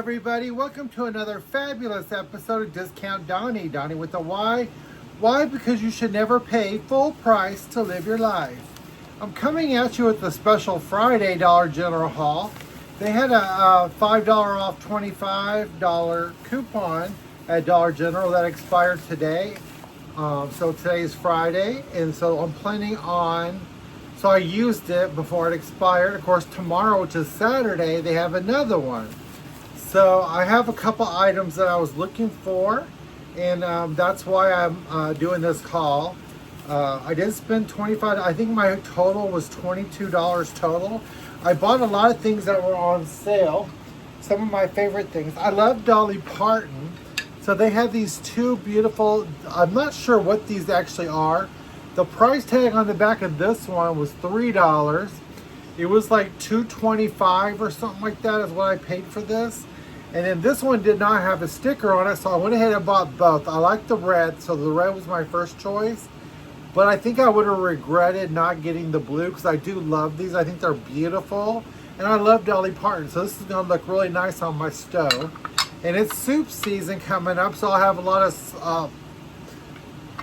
everybody. Welcome to another fabulous episode of Discount Donnie. Donnie with a Y. Why? Because you should never pay full price to live your life. I'm coming at you with a special Friday Dollar General haul. They had a $5 off $25 coupon at Dollar General that expired today. So today is Friday, and so I'm planning on, so I used it before it expired. Of course, tomorrow, which is Saturday, they have another one. So I have a couple items that I was looking for, and that's why I'm doing this haul. I did spend $25. I think my total was $22 total. I bought a lot of things that were on sale. Some of my favorite things. I love Dolly Parton. So they have these two beautiful, I'm not sure what these actually are. The price tag on the back of this one was $3. It was like $2.25 or something like that is what I paid for this. And then this one did not have a sticker on it, so I went ahead and bought both. I like the red, so the red was my first choice. But I think I would have regretted not getting the blue because I do love these. I think they're beautiful. And I love Dolly Parton, so this is going to look really nice on my stove. And it's soup season coming up, so I'll have a lot of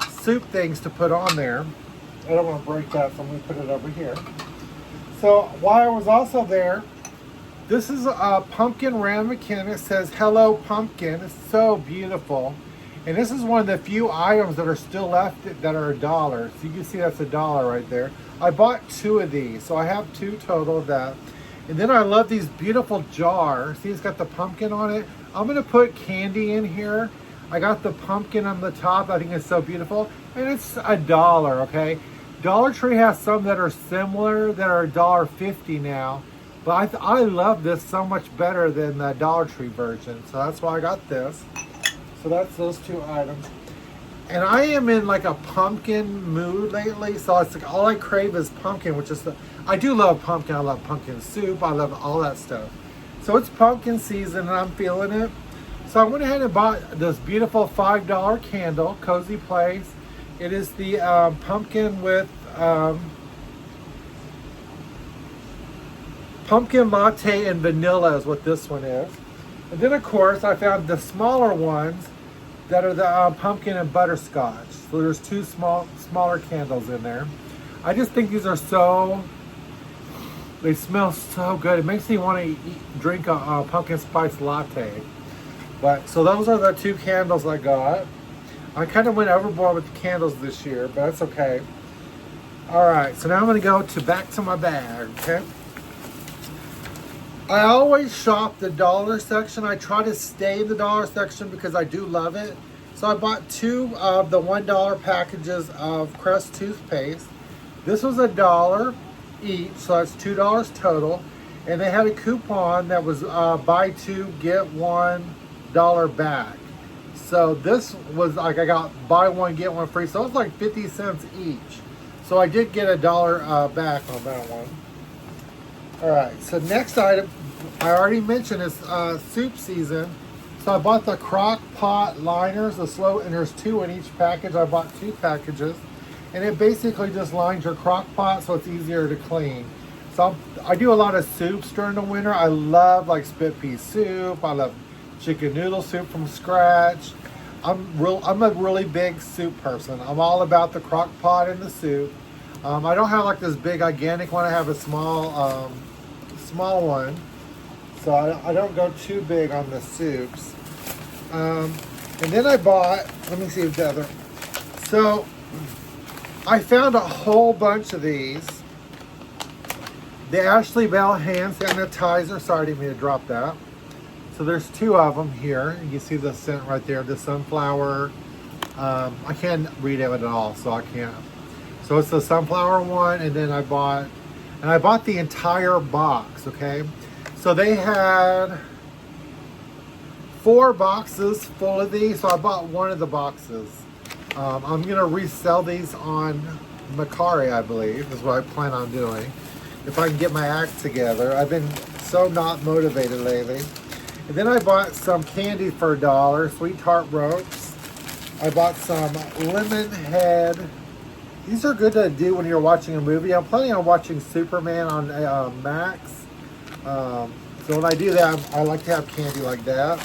soup things to put on there. I don't want to break that, so I'm going to put it over here. So while I was also there, this is a pumpkin ramekin. It says, "Hello Pumpkin." It's so beautiful. And this is one of the few items that are still left that are $1. So you can see that's $1 right there. I bought two of these, so I have two total of that. And then I love these beautiful jars. See, it's got the pumpkin on it. I'm gonna put candy in here. I got the pumpkin on the top. I think it's so beautiful. And it's $1, okay? Dollar Tree has some that are similar that are $1.50 now. But I love this so much better than the Dollar Tree version. So that's why I got this. So that's those two items. And I am in like a pumpkin mood lately. So it's like all I crave is pumpkin, which is I do love pumpkin. I love pumpkin soup. I love all that stuff. So it's pumpkin season and I'm feeling it. So I went ahead and bought this beautiful $5 candle, Cozy Place. It is the pumpkin with pumpkin latte and vanilla is what this one is. And then of course I found the smaller ones that are the pumpkin and butterscotch. So there's two smaller candles in there. I just think these are they smell so good. It makes me want to drink a pumpkin spice latte. But so those are the two candles I got. I kind of went overboard with the candles this year, but that's okay. All right, so now I'm going to go back to my bag, okay? I always shop the dollar section. I try to stay in the dollar section because I do love it. So I bought two of the $1 packages of Crest toothpaste. This was $1 each, so that's $2 total. And they had a coupon that was buy two, get $1 back. So this was like I got buy one, get one free. So it was like 50 cents each. So I did get $1 back on that one. All right, so next item, I already mentioned is soup season. So I bought the crock pot liners, and there's two in each package. I bought two packages. And it basically just lines your crock pot so it's easier to clean. So I do a lot of soups during the winter. I love like split pea soup. I love chicken noodle soup from scratch. I'm a really big soup person. I'm all about the crock pot and the soup. I don't have like this big gigantic one. I have a small one. So I don't go too big on the soups. And then I bought, let me see the other. So I found a whole bunch of these. The Ashley Bell hand sanitizer. Sorry, I didn't mean to drop that. So there's two of them here. You can see the scent right there, the sunflower. I can't read it at all, so I can't. So it's the sunflower one, and then I bought the entire box, okay? So they had 4 boxes full of these, so I bought one of the boxes. I'm gonna resell these on Mercari, I believe, is what I plan on doing. If I can get my act together. I've been so not motivated lately. And then I bought some candy for $1, Sweet Tart Ropes. I bought some lemon head. These are good to do when you're watching a movie. I'm planning on watching Superman on Max. So So when I do that, I like to have candy like that.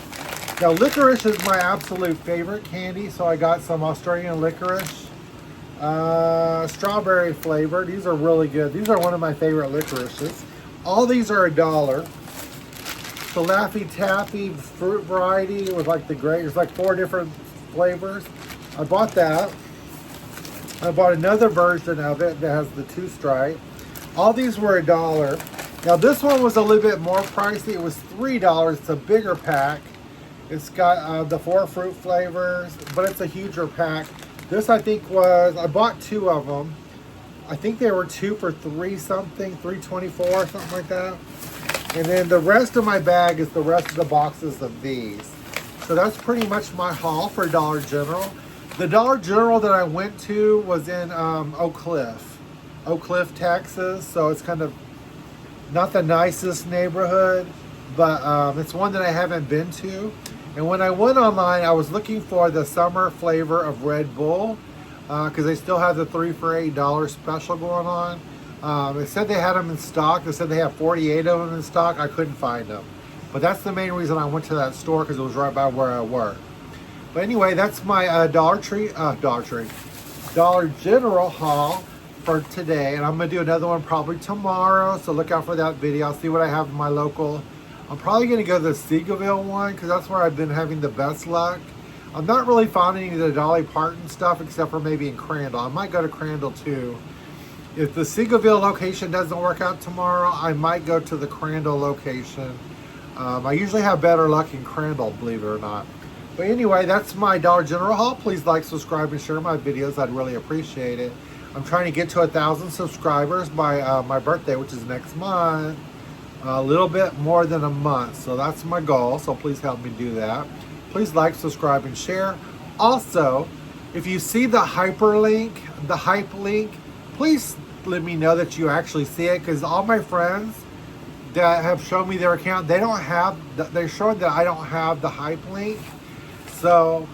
Now, licorice is my absolute favorite candy, so I got some Australian licorice. Strawberry flavor. These are really good. These are one of my favorite licorices. All these are $1. The Laffy Taffy fruit variety with like the grape. There's like 4 different flavors. I bought that. I bought another version of it that has the 2 stripe. All these were $1. Now this one was a little bit more pricey. It was $3. It's a bigger pack. It's got the 4 fruit flavors, but it's a huger pack. This I think was, I bought 2 of them. I think they were 2 for $3 something, $3.24, something like that. And then the rest of my bag is the rest of the boxes of these. So that's pretty much my haul for Dollar General. The Dollar General that I went to was in Oak Cliff, Texas. So it's kind of not the nicest neighborhood, but it's one that I haven't been to. And when I went online, I was looking for the summer flavor of Red Bull because they still have the 3 for $8 special going on. They said they had them in stock. They said they have 48 of them in stock. I couldn't find them. But that's the main reason I went to that store, because it was right by where I work. But anyway, that's my Dollar General haul for today. And I'm going to do another one probably tomorrow. So look out for that video. I'll see what I have in my local. I'm probably going to go to the Seagoville one because that's where I've been having the best luck. I'm not really finding any of the Dolly Parton stuff except for maybe in Crandall. I might go to Crandall too. If the Seagoville location doesn't work out tomorrow, I might go to the Crandall location. I usually have better luck in Crandall, believe it or not. But anyway, that's my Dollar General haul. Please like, subscribe, and share my videos. I'd really appreciate it. I'm trying to get to 1,000 subscribers by my birthday, which is next month. A little bit more than a month. So that's my goal. So please help me do that. Please like, subscribe, and share. Also, if you see the hyperlink, the hype link, please let me know that you actually see it, because all my friends that have shown me their account, they're showing that I don't have the hype link. So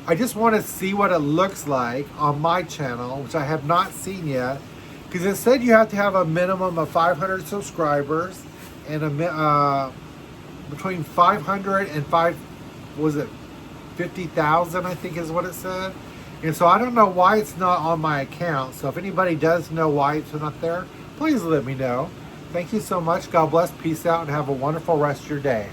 I just want to see what it looks like on my channel, which I have not seen yet, because it said you have to have a minimum of 500 subscribers and between 500 and 50,000, I think is what it said. And so I don't know why it's not on my account. So if anybody does know why it's not there, please let me know. Thank you so much. God bless. Peace out and have a wonderful rest of your day.